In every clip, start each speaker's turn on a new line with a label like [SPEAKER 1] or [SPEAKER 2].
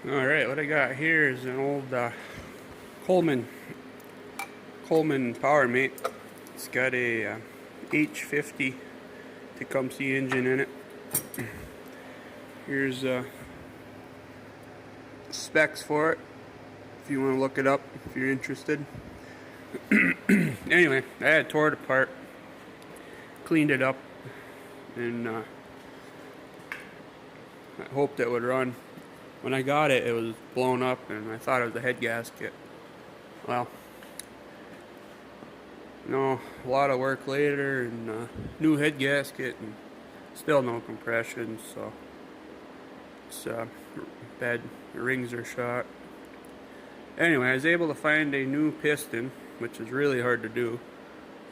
[SPEAKER 1] Alright, what I got here is an old Coleman Powermate. It's got a H50 Tecumseh engine in it. Here's specs for it if you want to look it up if you're interested. Anyway, I had tore it apart, cleaned it up, and I hoped it would run. When I got it, it was blown up, and I thought it was a head gasket. Well, no, a lot of work later, and new head gasket, and still no compression, so it's bad. The rings are shot. Anyway, I was able to find a new piston, which is really hard to do.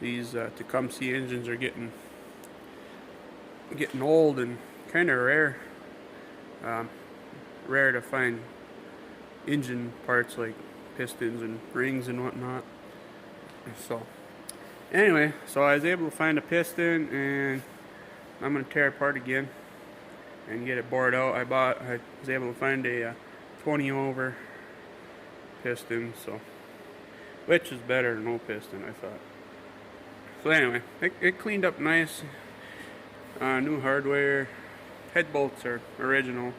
[SPEAKER 1] These Tecumseh engines are getting old and kind of rare. Rare to find engine parts like pistons and rings and whatnot. So anyway, so I was able to find a piston, and I'm going to tear it apart again and get it bored out. I was able to find a 20 over piston, so which is better than no piston, I thought. So anyway, it cleaned up nice. New hardware. Head bolts are original.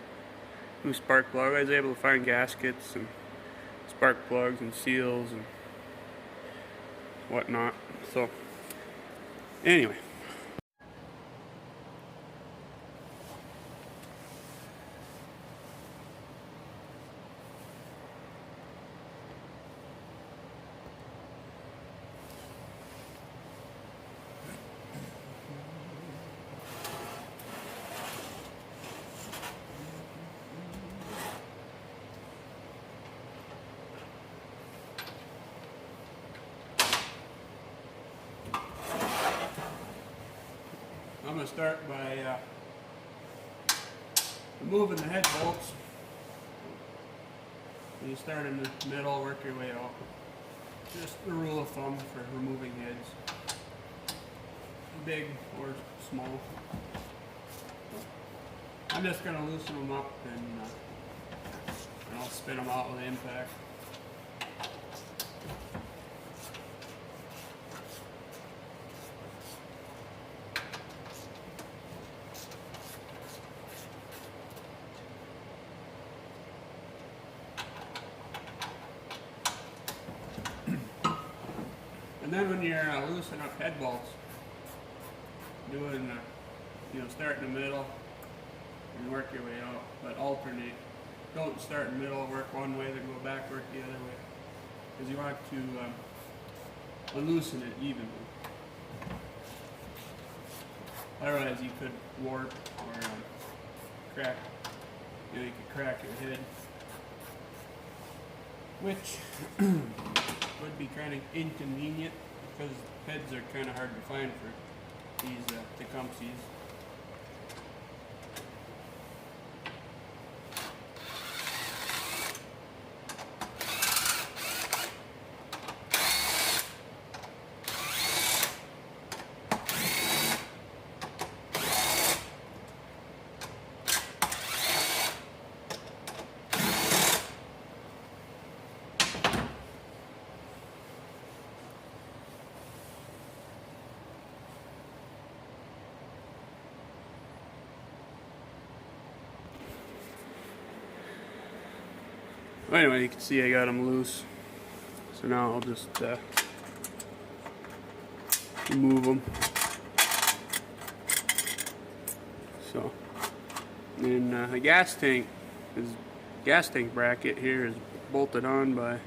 [SPEAKER 1] New spark plug. I was able to find gaskets and spark plugs and seals and whatnot. So anyway, I'm going to start by removing the head bolts. You start in the middle, work your way out. Just a rule of thumb for removing heads, big or small. I'm just going to loosen them up, and I'll spin them out with impact. And then when you're loosening up head bolts, doing, start in the middle and work your way out, but alternate. Don't start in the middle, work one way, then go back, work the other way. Because you want to unloosen it evenly. Otherwise you could warp or crack, you could crack your head, which would be kind of inconvenient because heads are kind of hard to find for these Tecumsehs. Well, anyway, you can see I got them loose. So now I'll just remove them. So, and the gas tank bracket here is bolted on by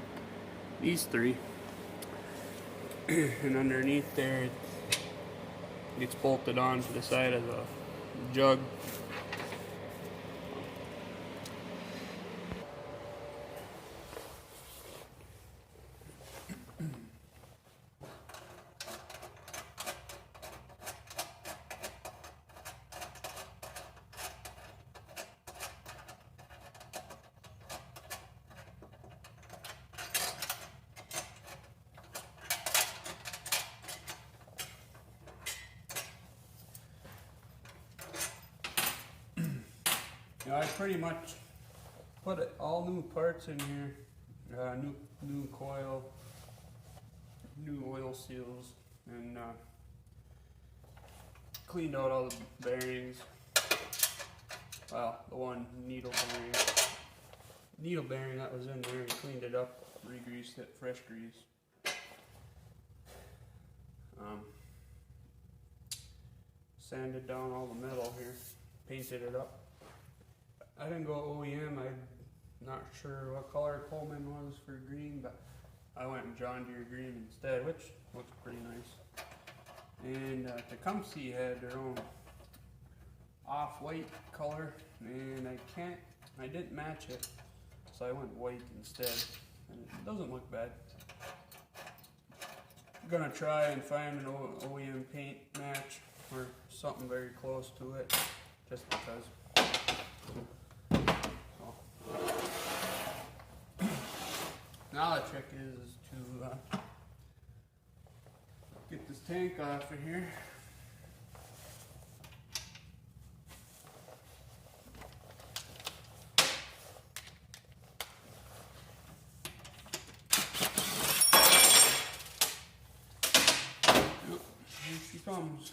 [SPEAKER 1] these three, and underneath there it gets bolted on to the side of the jug. I pretty much Put all new parts in here, new coil, new oil seals, and cleaned out all the bearings. Well, the one needle bearing that was in there, and cleaned it up, re-greased it, fresh grease. Sanded down all the metal here, painted it up. I didn't go OEM, I'm not sure what color Coleman was for green, but I went with John Deere green instead, which looks pretty nice. And Tecumseh had their own off-white color, and I didn't match it, so I went white instead, and it doesn't look bad. I'm gonna try and find an OEM paint match or something very close to it, just because. Now the trick is to get this tank off of here. Yep, here she comes.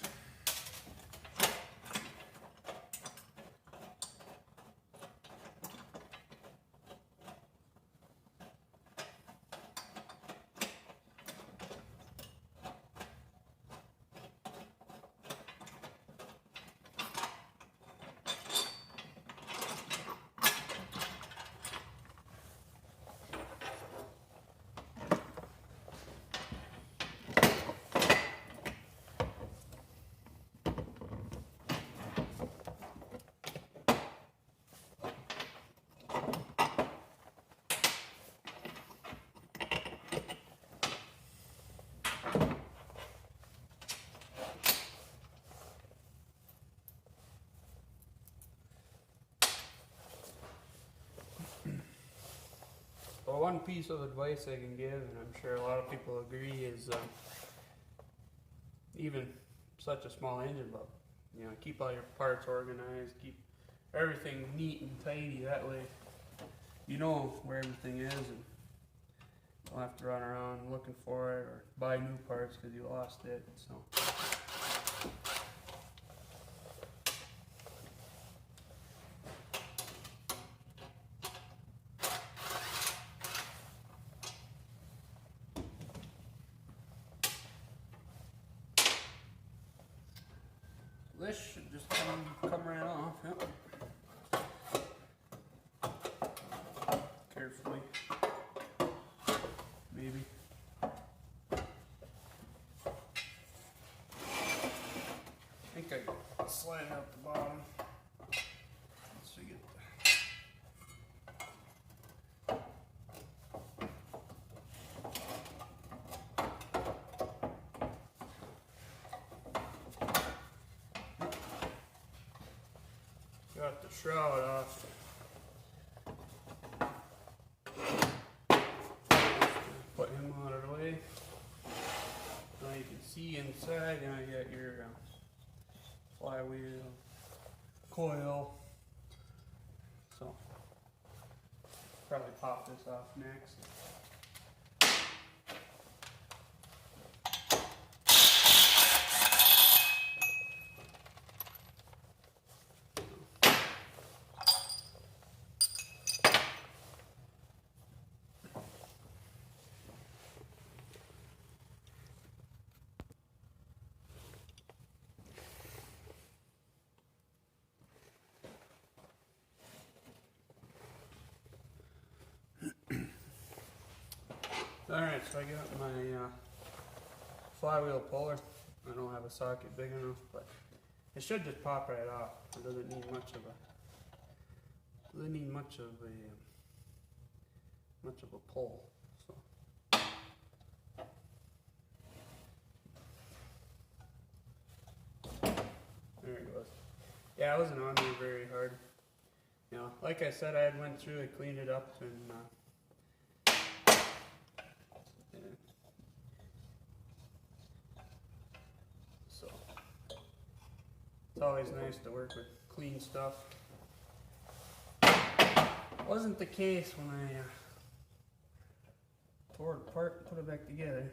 [SPEAKER 1] Well, one piece of advice I can give, and I'm sure a lot of people agree, is even such a small engine, but keep all your parts organized, keep everything neat and tidy. That way, you know where everything is, and don't have to run around looking for it or buy new parts because you lost it. So. This should just come right off. Yep. Carefully. Maybe. I think I slide it out the bottom. Let's see. Got the shroud off. Put him out of the way. Now you can see inside, now you got your flywheel, coil. So, probably pop this off next. Alright, so I got my flywheel puller. I don't have a socket big enough, but it should just pop right off. It doesn't need much of a pull. So there it goes. Yeah, it wasn't on there very hard. Like I said, I had went through it, cleaned it up, and so it's always nice to work with clean stuff. wasn't the case when I tore it apart and put it back together.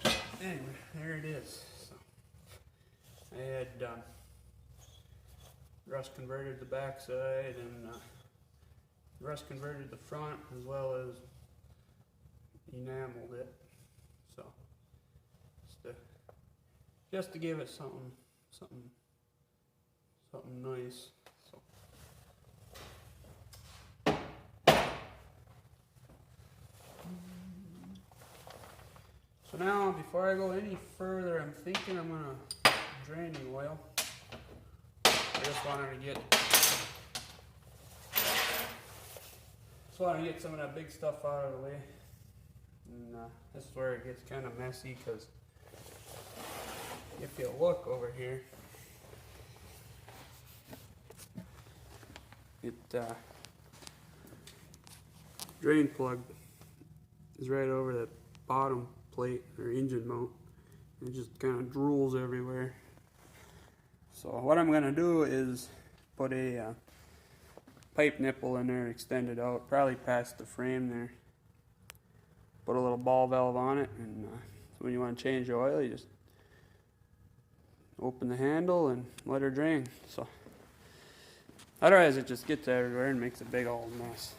[SPEAKER 1] But anyway, there it is. So I had rust converted the backside and rust converted the front as well as enameled it. So just to give it something nice. So now, before I go any further, I'm thinking I'm gonna drain the oil. I just wanted to get some of that big stuff out of the way. And this is where it gets kind of messy, because if you look over here, drain plug is right over that bottom plate or engine mount. It just kind of drools everywhere. So what I'm going to do is put a pipe nipple in there, extend it out, probably past the frame there. Put a little ball valve on it, and so when you want to change the oil, you just open the handle and let her drain. So otherwise it just gets everywhere and makes a big old mess.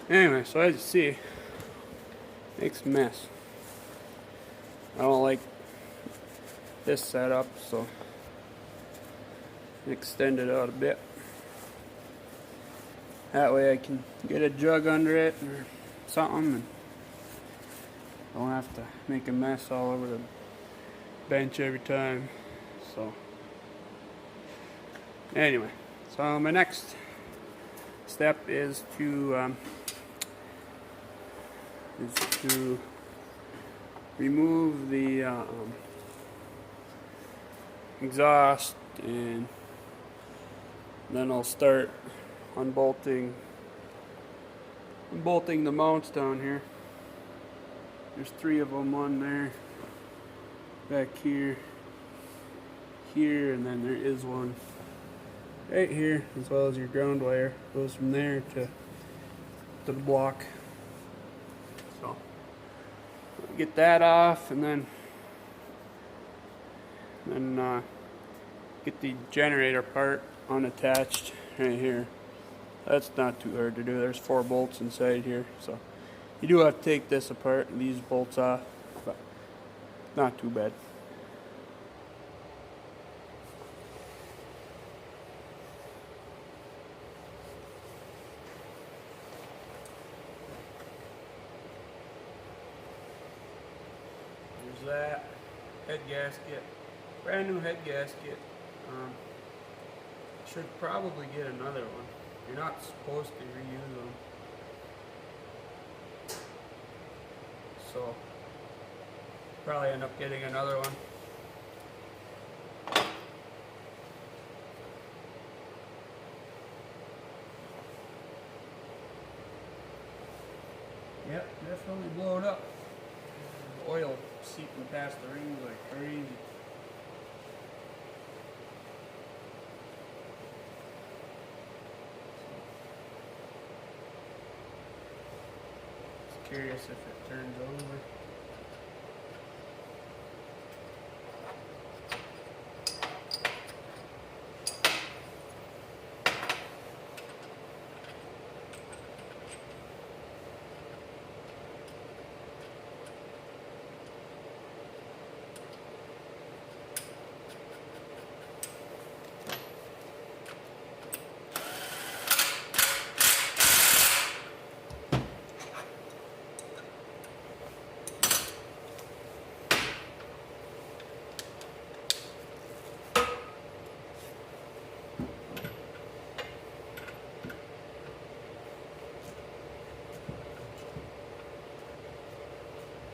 [SPEAKER 1] Anyway, so as you see, makes a mess. I don't like this setup, so extend it out a bit. That way I can get a jug under it or something and don't have to make a mess all over the bench every time. So anyway, so my next step is to remove the exhaust, and then I'll start unbolting the mounts down here. There's 3 of them, one there, back here, and then there is one right here, as well as your ground wire goes from there to the block. So get that off, and then get the generator part unattached right here. That's not too hard to do. There's 4 bolts inside here, so you do have to take this apart and these bolts off, but not too bad. There's that head gasket, brand new head gasket. Should probably get another one. You're not supposed to reuse them, so probably end up getting another one. Yep, definitely blowed up. Oil seeping past the rings like crazy. Just curious if it turns over.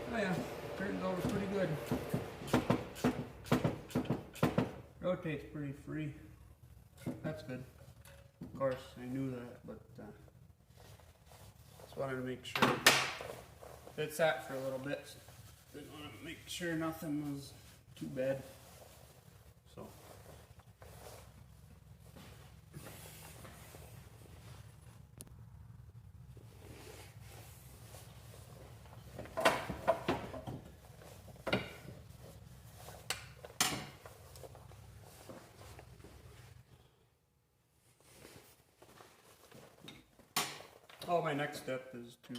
[SPEAKER 1] Oh yeah, turns over pretty good. rotates pretty free. That's good. Of course, I knew that, but just wanted to make sure it sat for a little bit. Didn't want to make sure nothing was too bad. So. Oh, my next step is to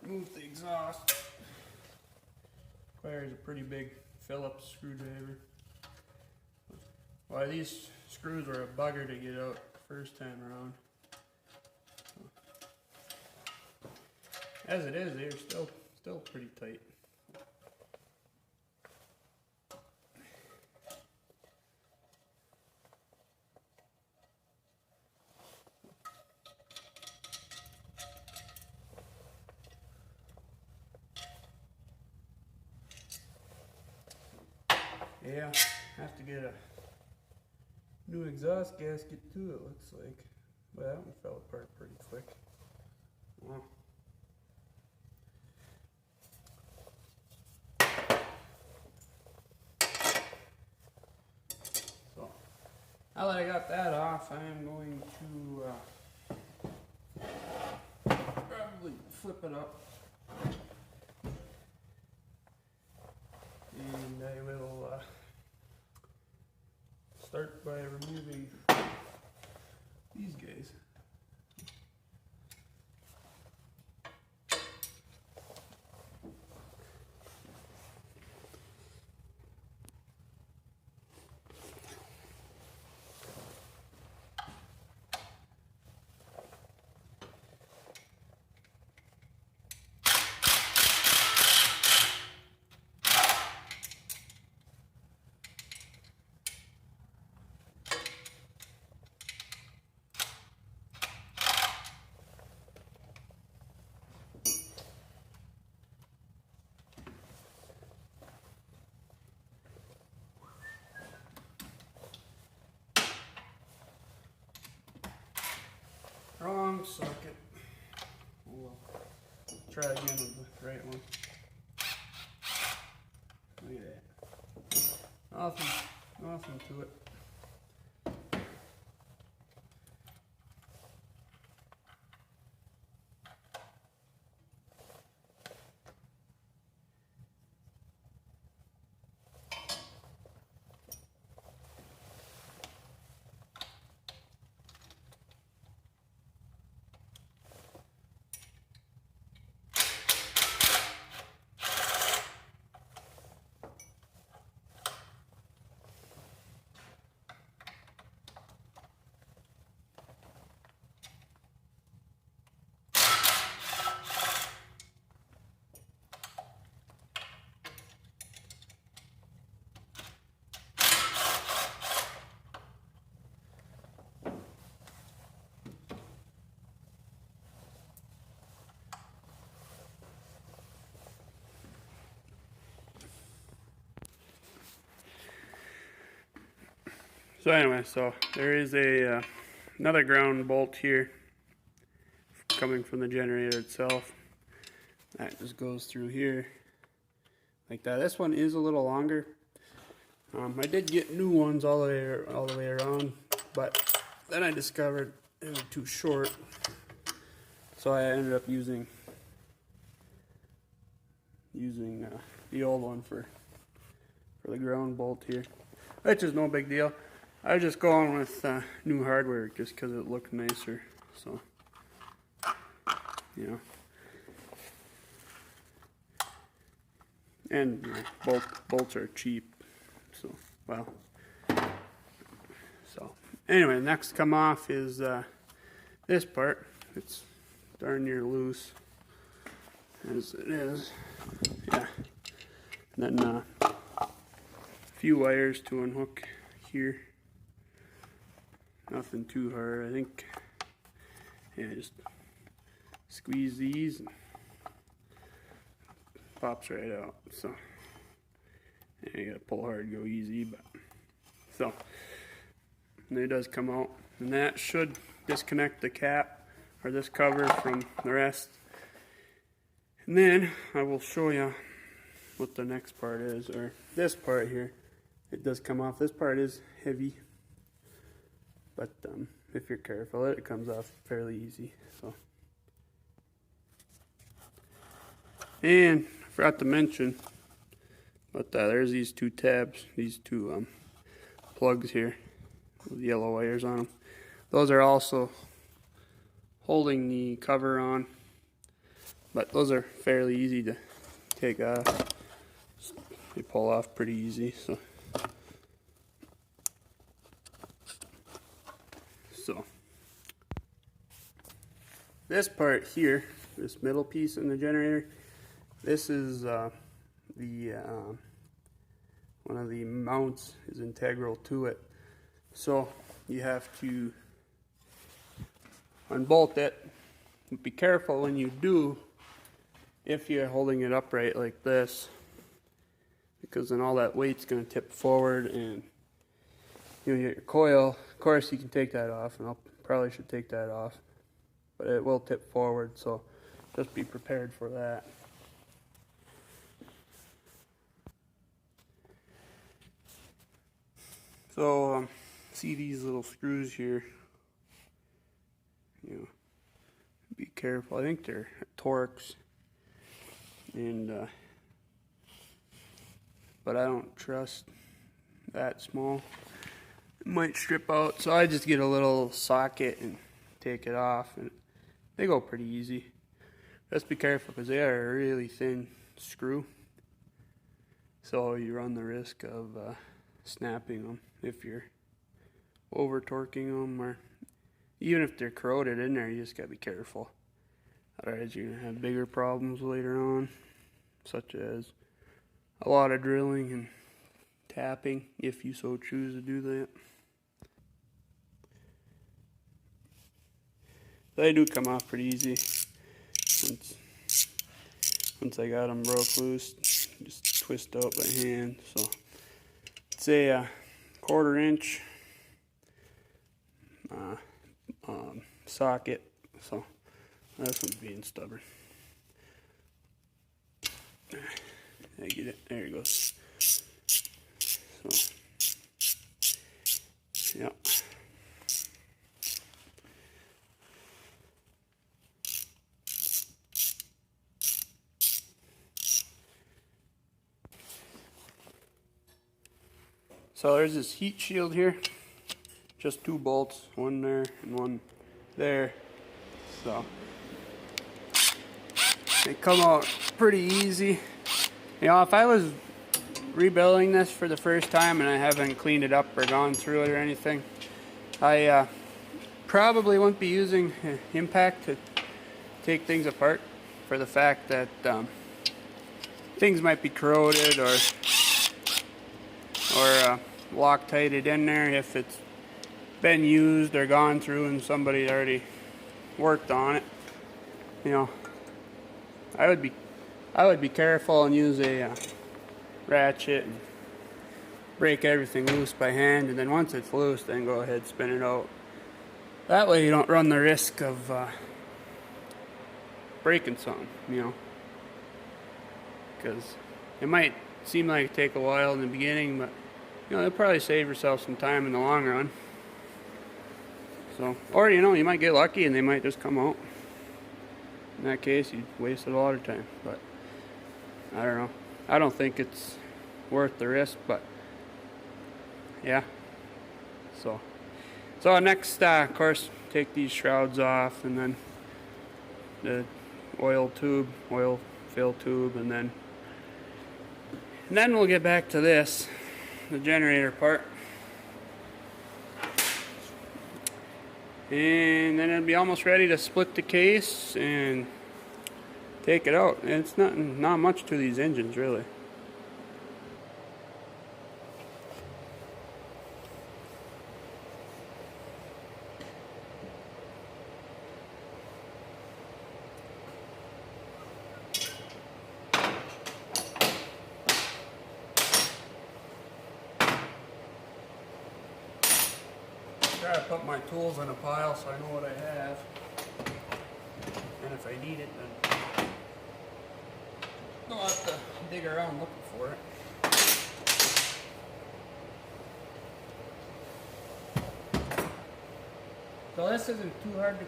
[SPEAKER 1] remove the exhaust. Requires a pretty big Phillips screwdriver. Well, these screws were a bugger to get out the first time around. As it is, they're still pretty tight. Yeah, have to get a new exhaust gasket too, it looks like. But that one fell apart pretty quick. Wow. So, now that I got that off, I am going to probably flip it up. And I will start by removing these guys. Wrong socket. We'll try again with the right one. Look at that. Nothing to it. So anyway, so there is a another ground bolt here coming from the generator itself. That just goes through here like that. This one is a little longer. I did get new ones all the way around, but then I discovered it was too short, so I ended up using the old one for the ground bolt here, which is no big deal. I was just going with new hardware just because it looked nicer. So, you know, and you know, bolts are cheap. So, well, so anyway, next come off is this part. It's darn near loose as it is. Yeah, and then a few wires to unhook here. Nothing too hard, I think. Yeah, just squeeze these and pops right out. So, yeah, you gotta pull hard, go easy, but So, and it does come out, and that should disconnect the cap or this cover from the rest. And then I will show you what the next part is, or this part here. It does come off. This part is heavy, but if you're careful, it comes off fairly easy. So, and I forgot to mention, but there's these two tabs, these two plugs here with yellow wires on them. Those are also holding the cover on, but those are fairly easy to take off. They pull off pretty easy. So this part here, this middle piece in the generator, this is one of the mounts is integral to it. So you have to unbolt it. Be careful when you do, if you're holding it upright like this, because then all that weight's going to tip forward and you get your coil. Of course you can take that off, and I probably should take that off, but it will tip forward, so just be prepared for that. So see these little screws here, you know, be careful. I think they're Torx, and but I don't trust that small. It might strip out, so I just get a little socket and take it off, and they go pretty easy. Just be careful because they are a really thin screw, so you run the risk of snapping them if you're over torquing them, or even if they're corroded in there. You just gotta be careful, otherwise you're gonna have bigger problems later on, such as a lot of drilling and tapping, if you so choose to do that. They do come off pretty easy once I got them broke loose. Just twist out by hand. So it's a 1/4 inch socket. So this one's being stubborn. I get it. There it goes. So, yeah. So there's this heat shield here. Just 2 bolts, one there and one there. So they come out pretty easy. You know, if I was rebuilding this for the first time and I haven't cleaned it up or gone through it or anything, I probably wouldn't be using impact to take things apart, for the fact that things might be corroded or Loctited in there if it's been used or gone through and somebody already worked on it. You know, I would be careful and use a ratchet and break everything loose by hand, and then once it's loose, then go ahead, spin it out. That way you don't run the risk of breaking something, you know, because it might seem like it take a while in the beginning, but you know, it'll probably save yourself some time in the long run. So, or you know, you might get lucky and they might just come out. In that case, you wasted a lot of time. But I don't know. I don't think it's worth the risk, but yeah. So next, of course, take these shrouds off, and then the oil fill tube, and then we'll get back to this, the generator part. And then it'll be almost ready to split the case and take it out. And it's not much to these engines, really. try to put my tools in a pile so I know what I have. And if I need it, then I'll have to dig around looking for it. So this isn't too hard to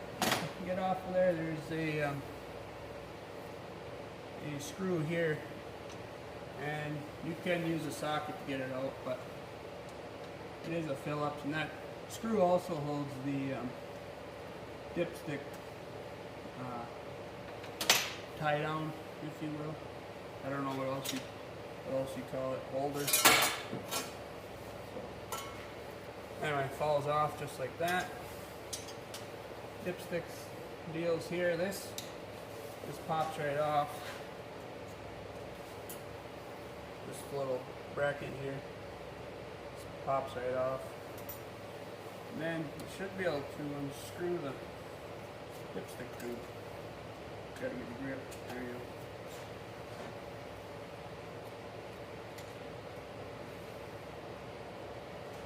[SPEAKER 1] get off of there. There's a screw here, and you can use a socket to get it out, but it is a Phillips, and that screw also holds the dipstick tie down, if you will. I don't know what else you call it, holder. So, anyway, it falls off just like that. Dipsticks deals here. This pops right off. This little bracket here pops right off. And then you should be able to unscrew the dipstick tube. Gotta get the grip. There you go.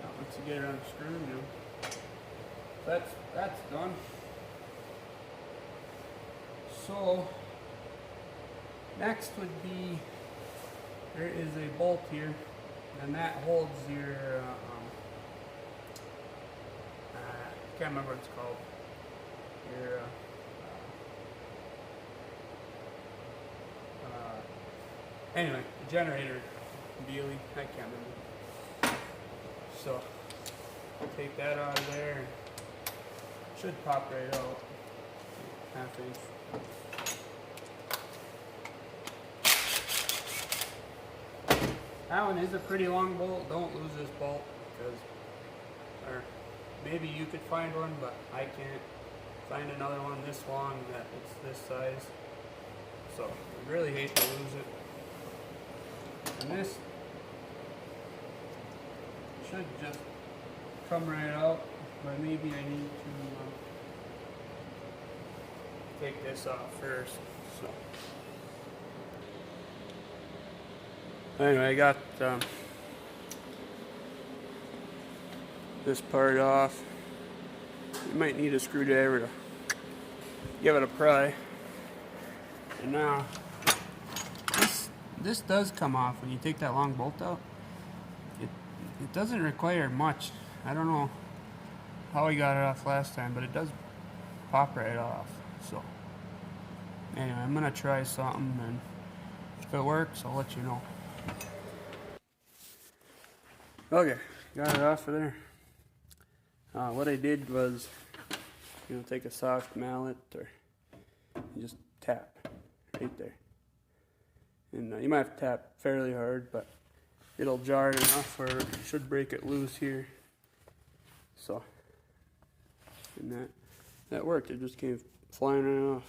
[SPEAKER 1] Now once you get it unscrewed, that's done. So next would be, there is a bolt here, and that holds your I can't remember what it's called. Your anyway, the generator dealie. I can't remember. So take that out of there. And should pop right out. Half inch. That one is a pretty long bolt. Don't lose this bolt, because, or maybe you could find one, but I can't find another one this long that it's this size. So I really hate to lose it. And this should just come right out, but maybe I need to take this off first. So anyway, I got this part off. You might need a screwdriver to give it a pry. And now this does come off when you take that long bolt out. It doesn't require much. I don't know how I got it off last time, but it does pop right off. So anyway, I'm gonna try something, and if it works, I'll let you know. Okay, got it off of there. What I did was, take a soft mallet, or you just tap right there. And you might have to tap fairly hard, but it'll jar it enough where it should break it loose here. So, and that worked. It just came flying right off.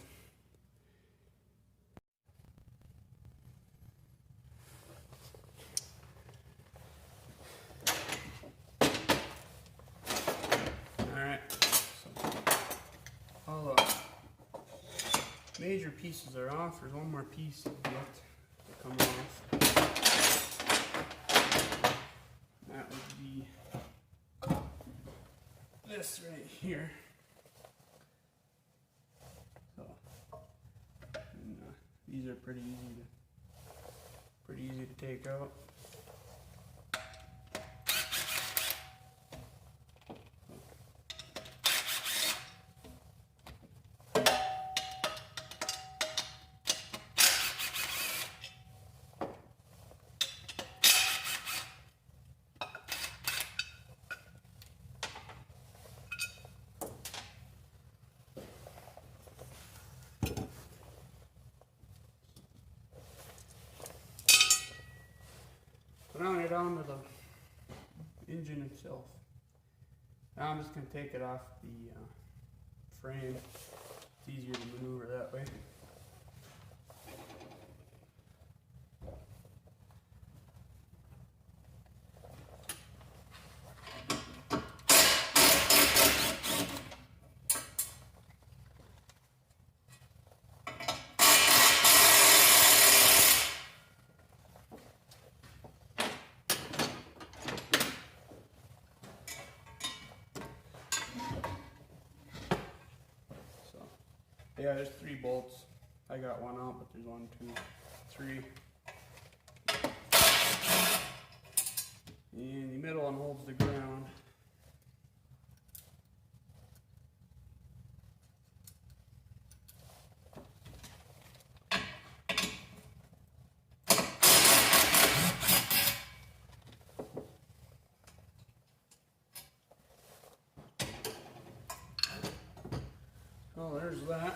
[SPEAKER 1] Major pieces are off. There's one more piece yet to come off. That would be this right here. So, and, these are pretty easy to take out. Now we're down to the engine itself. Now I'm just going to take it off the frame. It's easier to maneuver that way. Yeah, there's 3 bolts. I got one out, but there's 1, 2, 3. And the middle one holds the ground. Oh, there's that.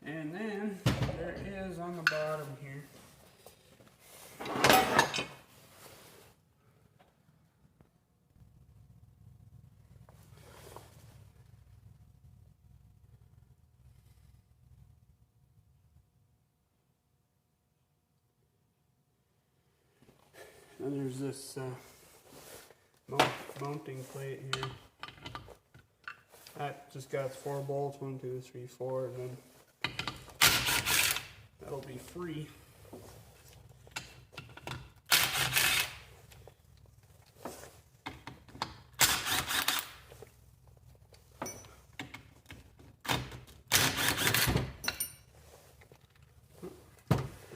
[SPEAKER 1] And then there is on the bottom here. And there's this mounting plate here. That just got 4 bolts, 1, 2, 3, 4, and then that'll be free.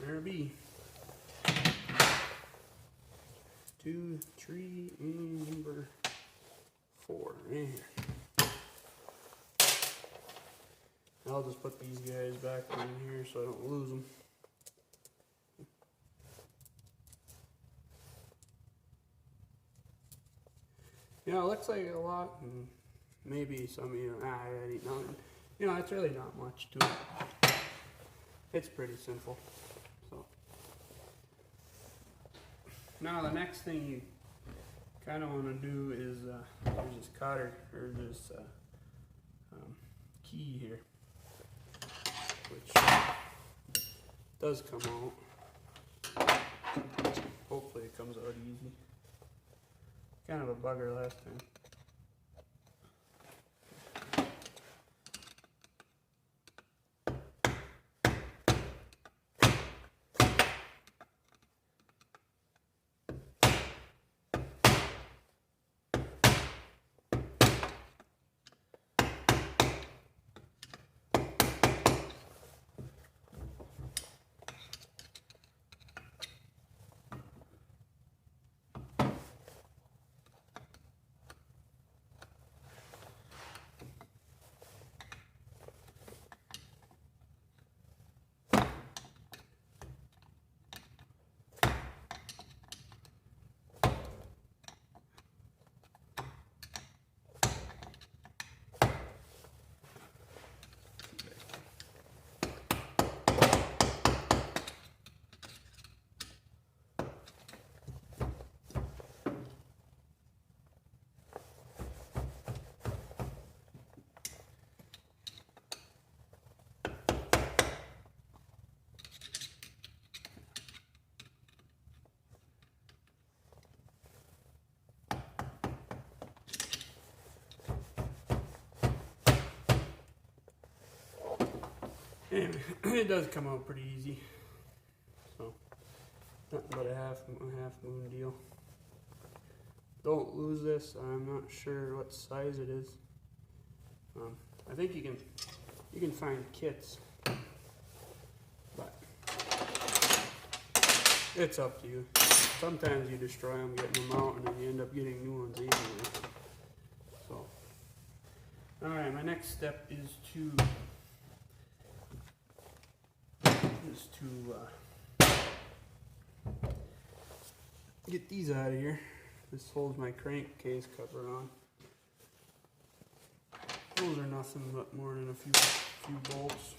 [SPEAKER 1] There it be. 2, 3, and number 4. There. I'll just put these guys back in here so I don't lose them. You know, it looks like a lot, and maybe some of you, it ain't nothing. You know, it's really not much to it. It's pretty simple. So now the next thing you kind of want to do is there's this cotter, or this key here, which does come out. Hopefully it comes out easy. Kind of a bugger last time. Anyway, it does come out pretty easy. So, nothing but a half moon deal. Don't lose this. I'm not sure what size it is. I think you can find kits, but it's up to you. Sometimes you destroy them getting them out, and then you end up getting new ones easily. So, all right. My next step is to get these out of here. This holds my crankcase cover on. Those are nothing but more than a few bolts.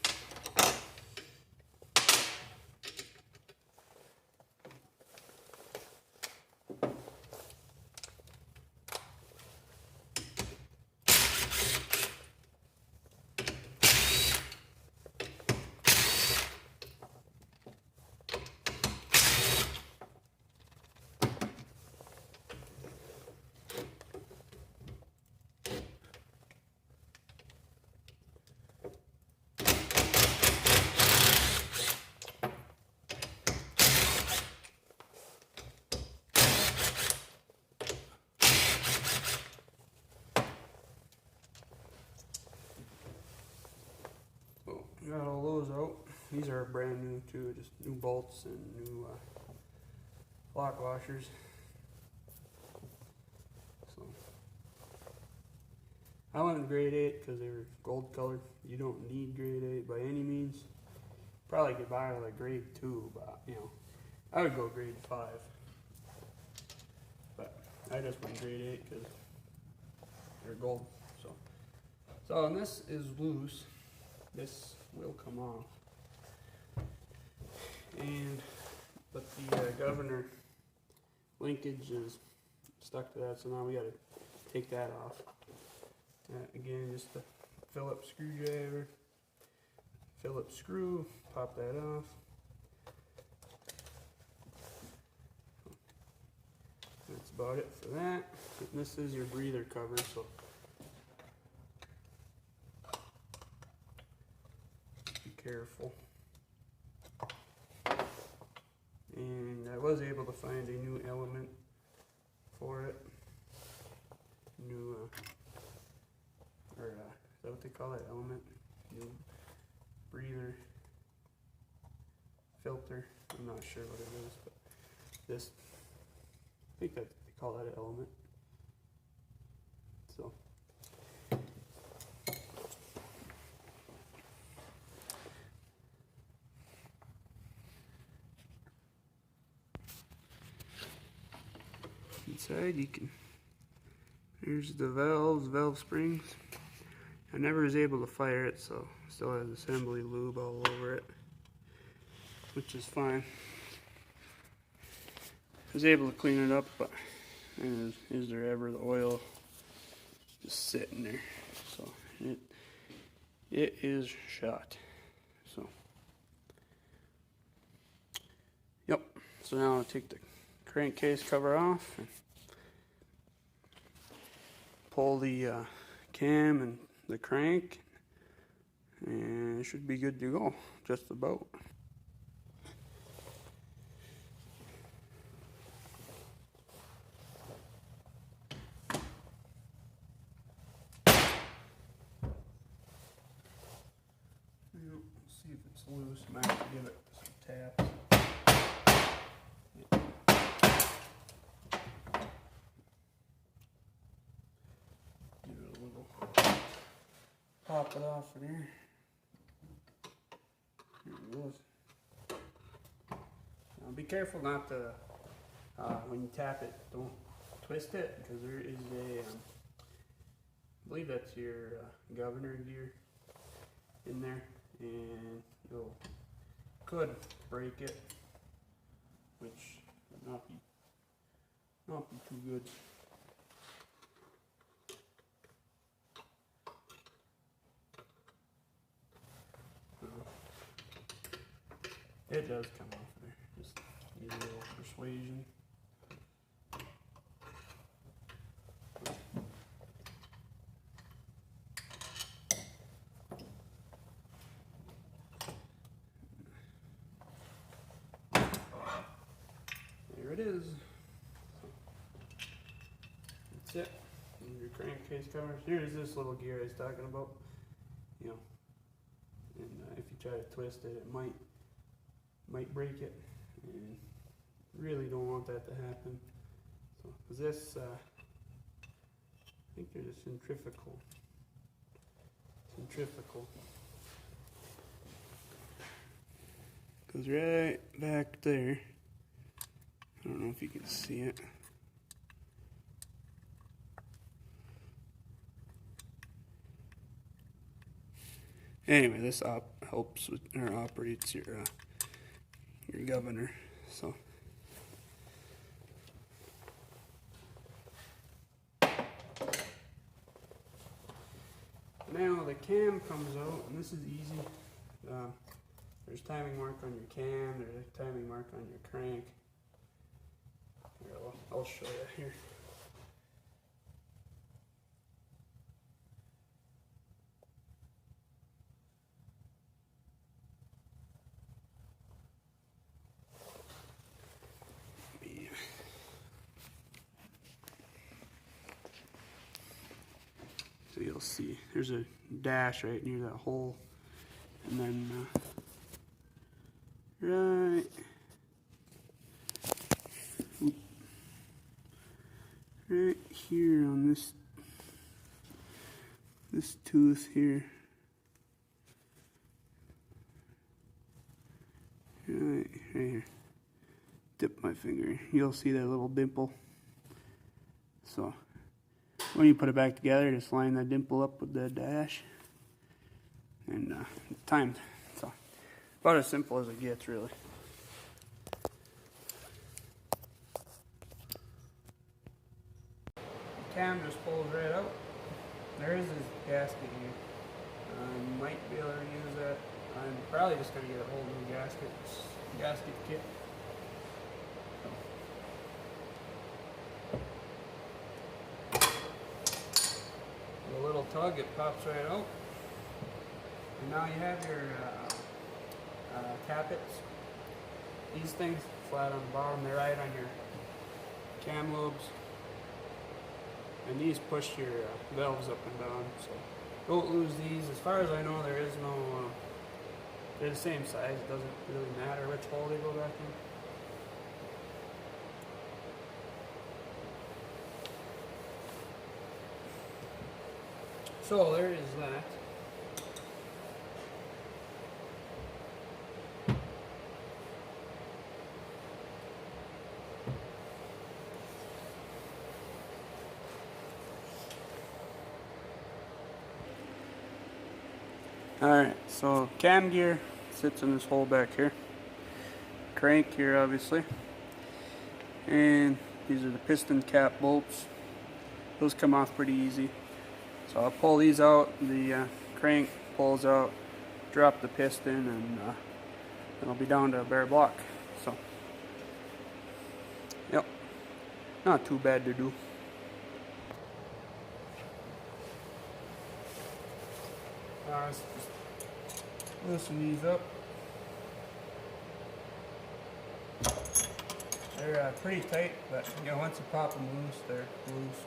[SPEAKER 1] these are brand new too, just new bolts and new lock washers. So I went with grade 8 because they were gold colored. You don't need grade 8 by any means. Probably could buy like grade 2, but you know, I would go grade 5. But I just went grade 8 because they're gold. So and this is loose. This will come off. But the governor linkage is stuck to that, so now we got to take that off. Again, just a Phillips screwdriver, Phillips screw, pop that off. That's about it for that. And this is your breather cover, so be careful. And I was able to find a new element for it. New, is that what they call that element? New breather filter. I'm not sure what it is, but this, I think that they call that an element. So. Inside you can, here's the valve springs. I never was able to fire it, so still has assembly lube all over it, which is fine. I was able to clean it up, but is there ever the oil just sitting there? So it is shot. So yep. So now I'll take the crankcase cover off and pull the cam and the crank, and it should be good to go, just about. Let's see if it's loose. I might have to give it some taps. Pop it off in here. There it goes. Now be careful not to, when you tap it, don't twist it, because there is a, I believe that's your governor gear in there, and you'll could break it, which would not be too good. It does come off there, just need a little persuasion. There it is. That's it. And your crankcase cover. Here's this little gear I was talking about. You know, and if you try to twist it, it might break it, and really don't want that to happen. So, cause this, I think there's a centrifugal. Goes right back there. I don't know if you can see it. Anyway, this helps with, or operates your governor. So now the cam comes out, and this is easy. There's timing mark on your cam, there's a timing mark on your crank. Here, I'll show you here. So you'll see there's a dash right near that hole, and then right, right here on this tooth here. Right here. Dip my finger. You'll see that little dimple. So when you put it back together, just line that dimple up with the dash, and timed. So about as simple as it gets, really. The cam just pulls right out. There is this gasket here. You might be able to use that. I'm probably just going to get a whole new gasket kit. With a little tug, it pops right out. And now you have your tappets. These things flat on the bottom, they're right on your cam lobes. And these push your valves up and down, so don't lose these. As far as I know, there is no, they're the same size. It doesn't really matter which hole they go back in. So there is that. Alright, so cam gear sits in this hole back here. Crank here, obviously. And these are the piston cap bolts. Those come off pretty easy. So I'll pull these out, the crank pulls out, drop the piston, and it'll be down to a bare block. So, yep, not too bad to do. Let's just loosen these up. They're pretty tight, but you know, once you pop them loose, they're loose.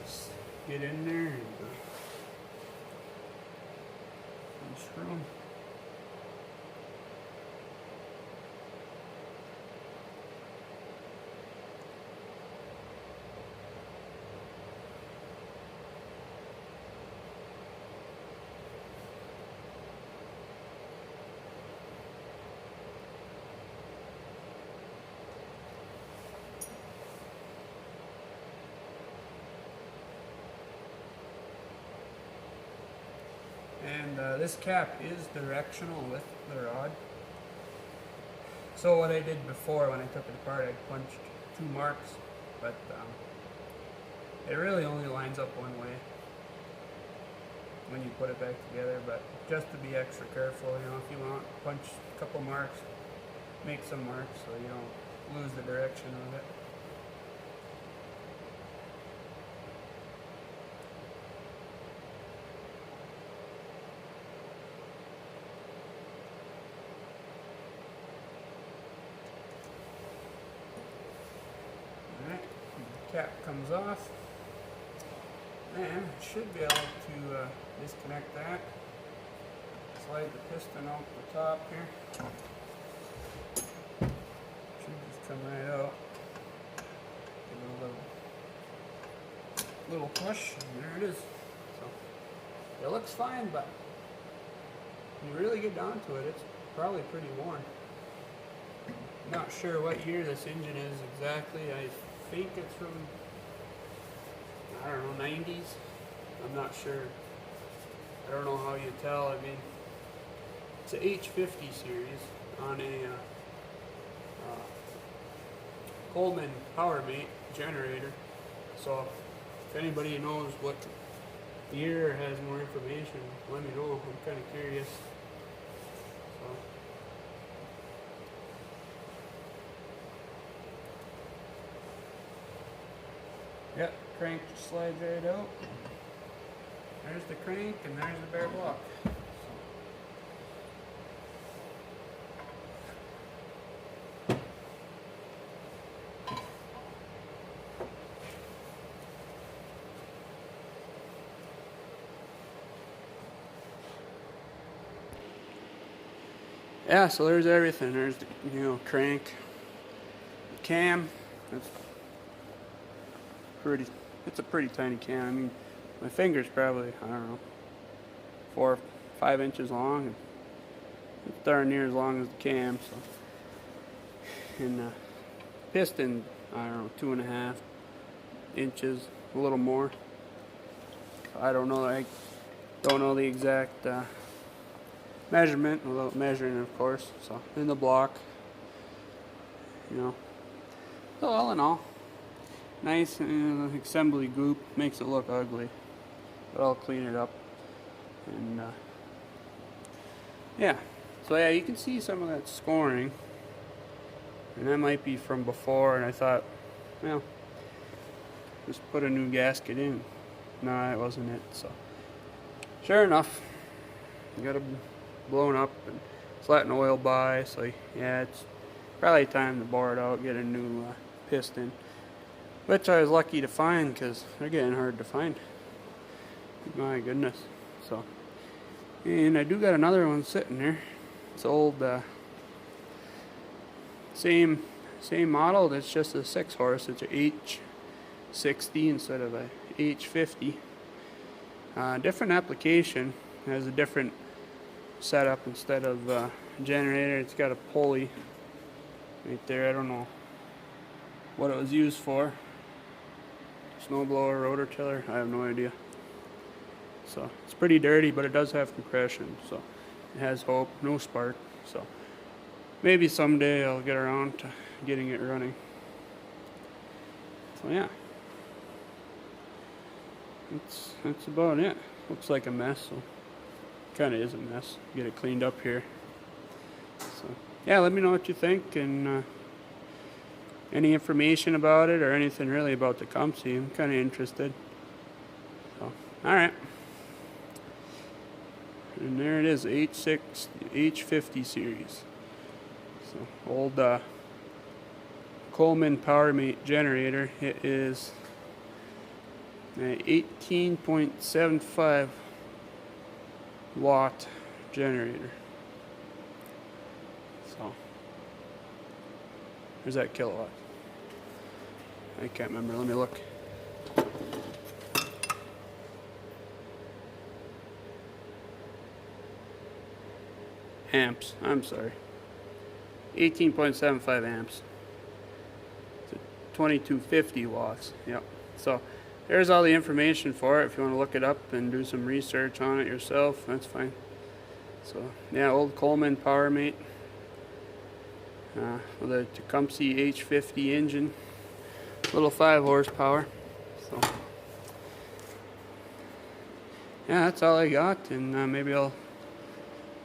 [SPEAKER 1] Just get in there and unscrew them. And this cap is directional with the rod. So what I did before when I took it apart, I punched 2 marks, but it really only lines up one way when you put it back together. But just to be extra careful, you know, if you want, punch a couple marks, make some marks so you don't lose the direction of it. Cap comes off, and should be able to disconnect that. Slide the piston out the top here. Should just come right out. Give it a little push, and there it is. So it looks fine, but when you really get down to it, it's probably pretty worn. Not sure what year this engine is exactly. I think it's from, I don't know, 90s. I'm not sure. I don't know how you tell. I mean, it's an H50 series on a Coleman Powermate generator. So if anybody knows what year or has more information, let me know. I'm kind of curious. So. Yep, crank just slides right out. There's the crank and there's the bare block. yeah, so there's everything. There's the, crank, cam. It's pretty. It's a pretty tiny cam. I mean, my finger's probably, I don't know, 4 or 5 inches long, and it's darn near as long as the cam. So, and piston, I don't know, 2.5 inches, a little more. I don't know. I don't know the exact measurement without measuring, of course. So in the block, So all in all, nice assembly goop. Makes it look ugly, but I'll clean it up. And yeah, so yeah, you can see some of that scoring, and that might be from before. And I thought, well, just put a new gasket in. No, it wasn't it. So sure enough, you got it blown up and it's letting oil by. So yeah, it's probably time to bore it out, get a new piston, which I was lucky to find because they're getting hard to find. My goodness. So, and I do got another one sitting there. It's old, same model. It's just a 6-horse. It's a H60 instead of a H50. Different application. It has a different setup instead of generator. It's got a pulley right there. I don't know what it was used for. Snowblower, rotor tiller. I have no idea. So it's pretty dirty, but it does have compression. So it has hope. No spark. So maybe someday I'll get around to getting it running. So yeah. That's about it. Looks like a mess, so kind of is a mess. Get it cleaned up here. So yeah, let me know what you think, and any information about it or anything really about the Tecumseh. I'm kind of interested. So all right, and there it is, H50 series. So old Coleman Powermate generator. It is an 18.75 watt generator. So there's that kilowatt. I can't remember. Let me look. Amps. I'm sorry. 18.75 amps. It's 2250 watts. Yep. So there's all the information for it. If you want to look it up and do some research on it yourself, that's fine. So yeah, old Coleman Powermate with a Tecumseh H50 engine, little 5 horsepower. So yeah, that's all I got, and maybe I'll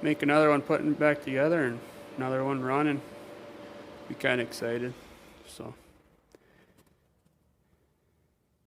[SPEAKER 1] make another one, putting it back together, and another one running. Be kind of excited. So.